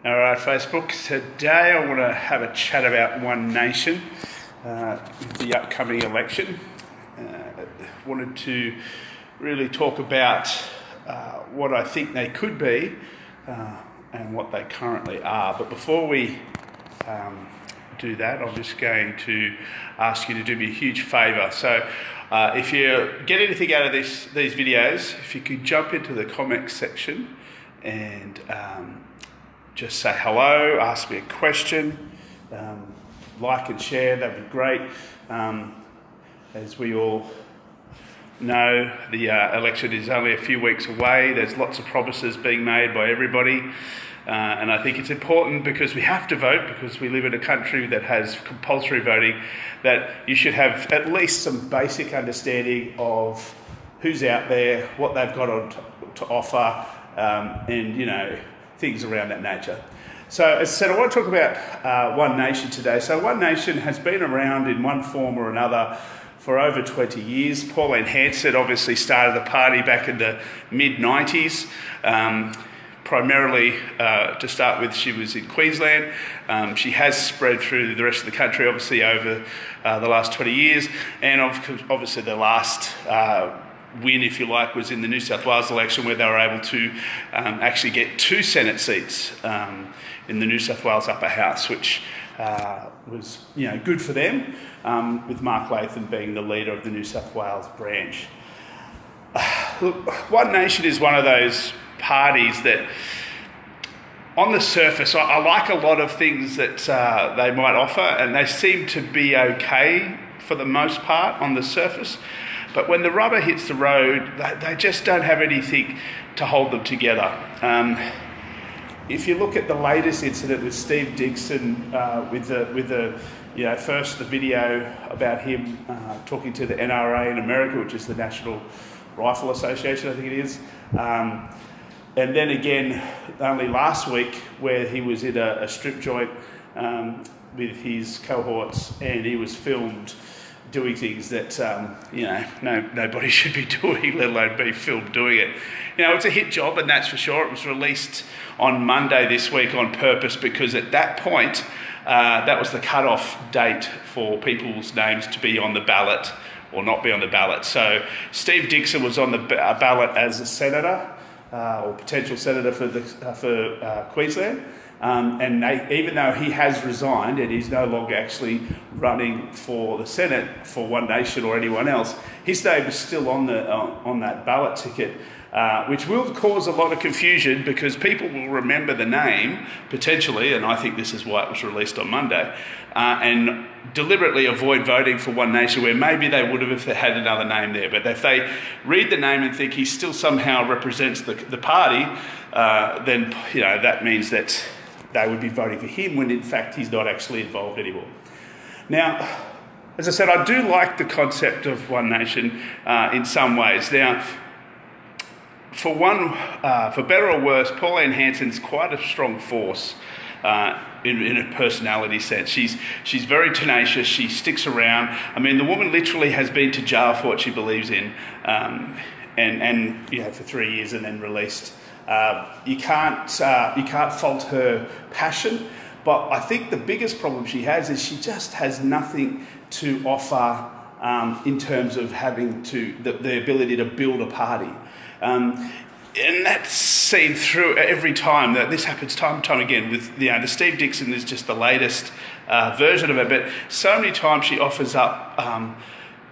All right, Facebook. Today I want to have a chat about One Nation, the upcoming election. Wanted to really talk about what I think they could be and what they currently are. But before we do that, I'm just going to ask you to do me a huge favour. So if you get anything out of these videos, if you could jump into the comments section and just say hello, ask me a question, like and share, that'd be great. As we all know, the election is only a few weeks away. There's lots of promises being made by everybody. And I think it's important because we have to vote, because we live in a country that has compulsory voting, that you should have at least some basic understanding of who's out there, what they've got to offer, and, you know, things around that nature. So, as I said, I want to talk about One Nation today. So One Nation has been around in one form or another for over 20 years. Pauline Hanson obviously started the party back in the mid-90s. Primarily, to start with, she was in Queensland. She has spread through the rest of the country, obviously, over the last 20 years. And obviously the last win, if you like, was in the New South Wales election, where they were able to actually get 2 Senate seats in the New South Wales Upper House, which was, you know, good for them, with Mark Latham being the leader of the New South Wales branch. Look, One Nation is one of those parties that, on the surface, I like a lot of things that they might offer, and they seem to be okay for the most part on the surface. But when the rubber hits the road, they just don't have anything to hold them together. If you look at the latest incident with Steve Dickson, with the first the video about him talking to the NRA in America, which is the National Rifle Association, I think it is. And then again, only last week, where he was in a strip joint with his cohorts, and he was filmed doing things that nobody should be doing, let alone be filmed doing it. You know, it's a hit job, and that's for sure. It was released on Monday this week on purpose, because at that point, that was the cut-off date for people's names to be on the ballot or not be on the ballot. So Steve Dickson was on the ballot as a senator, or potential senator for Queensland. And even though he has resigned and he's no longer actually running for the Senate for One Nation or anyone else, his name is still on that ballot ticket, which will cause a lot of confusion, because people will remember the name potentially, and I think this is why it was released on Monday, and deliberately avoid voting for One Nation, where maybe they would have if they had another name there. But if they read the name and think he still somehow represents the party, then that means that they would be voting for him, when in fact he's not actually involved anymore. Now, as I said, I do like the concept of One Nation in some ways. Now, for better or worse, Pauline Hanson's quite a strong force in a personality sense. She's very tenacious. She sticks around. I mean, the woman literally has been to jail for what she believes in, and for 3 years and then released. You can't fault her passion, but I think the biggest problem she has is she just has nothing to offer in terms of having the ability to build a party. And that's seen through every time. That this happens time and time again with the Steve Dickson is just the latest version of it, but so many times she offers up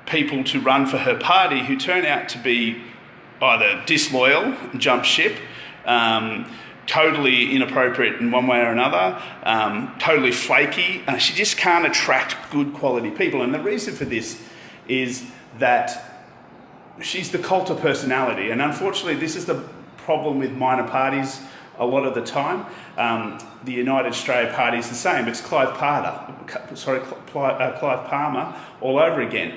people to run for her party who turn out to be either disloyal, jump ship, totally inappropriate in one way or another, totally flaky. She just can't attract good quality people. And the reason for this is that she's the cult of personality. And unfortunately, this is the problem with minor parties a lot of the time. The United Australia Party is the same. It's Clive Palmer all over again.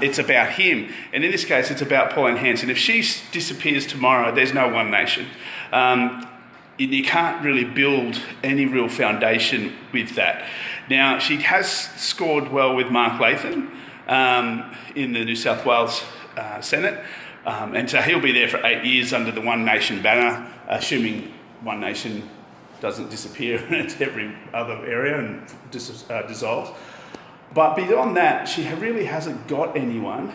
It's about him. And in this case, it's about Pauline Hanson. If she disappears tomorrow, there's no One Nation. You can't really build any real foundation with that. Now, she has scored well with Mark Latham in the New South Wales Senate. And so he'll be there for 8 years under the One Nation banner, assuming One Nation doesn't disappear into every other area and dissolves. But beyond that, she really hasn't got anyone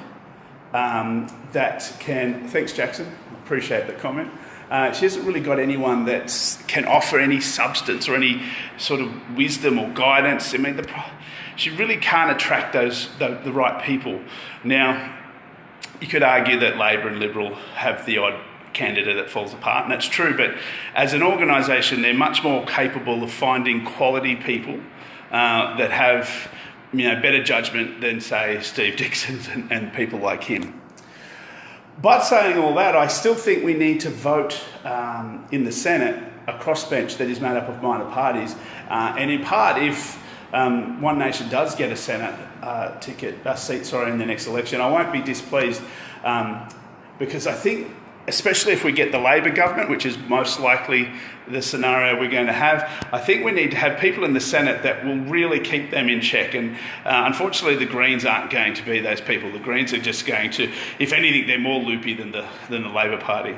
that can... Thanks, Jackson. Appreciate the comment. She hasn't really got anyone that can offer any substance or any sort of wisdom or guidance. I mean, she really can't attract the right people. Now, you could argue that Labor and Liberal have the odd candidate that falls apart, and that's true, but as an organisation, they're much more capable of finding quality people that have better judgment than, say, Steve Dixon and people like him. But saying all that, I still think we need to vote in the Senate a crossbench that is made up of minor parties. And in part, if One Nation does get a Senate seat in the next election, I won't be displeased because I think, especially if we get the Labor government, which is most likely the scenario we're going to have, I think we need to have people in the Senate that will really keep them in check. And unfortunately, the Greens aren't going to be those people. The Greens are just going to, if anything, they're more loopy than the Labor Party.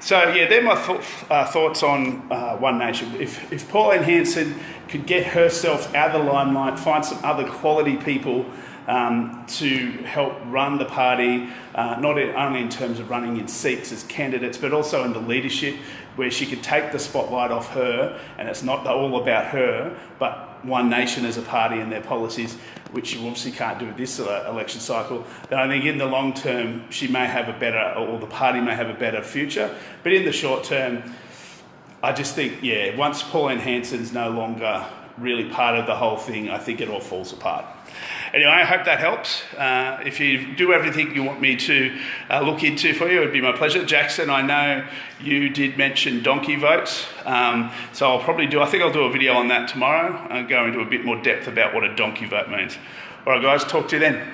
So yeah, they're my thoughts on One Nation. If Pauline Hanson could get herself out of the limelight, find some other quality people to help run the party, not only in terms of running in seats as candidates, but also in the leadership, where she could take the spotlight off her, and it's not all about her, but One Nation as a party and their policies, which you obviously can't do with this election cycle, then I think in the long term, she may have a better, or the party may have a better future. But in the short term, I just think, once Pauline Hanson's no longer really part of the whole thing, I think it all falls apart. Anyway, I hope that helps. If you do everything you want me to look into for you, it would be my pleasure. Jackson, I know you did mention donkey votes, so I'll probably I think I'll do a video on that tomorrow and go into a bit more depth about what a donkey vote means. All right, guys, talk to you then.